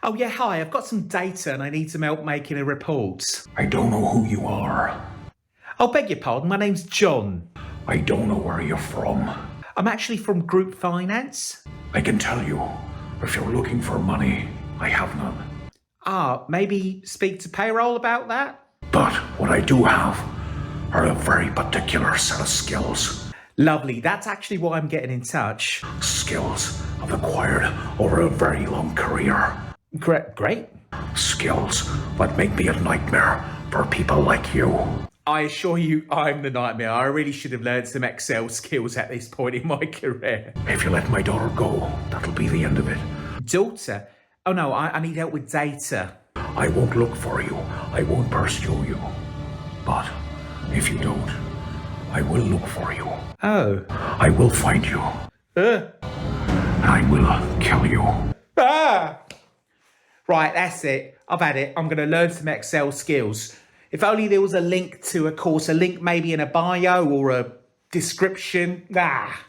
Oh yeah, hi, I've got some data and I need some help making a report. I don't know who you are. Oh, beg your pardon, my name's John. I don't know where you're from. I'm actually from Group Finance. I can tell you, if you're looking for money, I have none. Ah, maybe speak to payroll about that? But what I do have are a very particular set of skills. Lovely, that's actually why I'm getting in touch. Skills I've acquired over a very long career. Great. Skills that make me a nightmare for people like you. I assure you, I'm the nightmare. I really should have learned some Excel skills at this point in my career. If you let my daughter go, that'll be the end of it. Daughter? Oh no, I need help with data. I won't look for you. I won't pursue you. But if you don't, I will look for you. Oh. I will find you. And I will kill you. Ah! Right, that's it. I've had it. I'm going to learn some Excel skills. If only there was a link to a course, a link maybe in a bio or a description. Ah.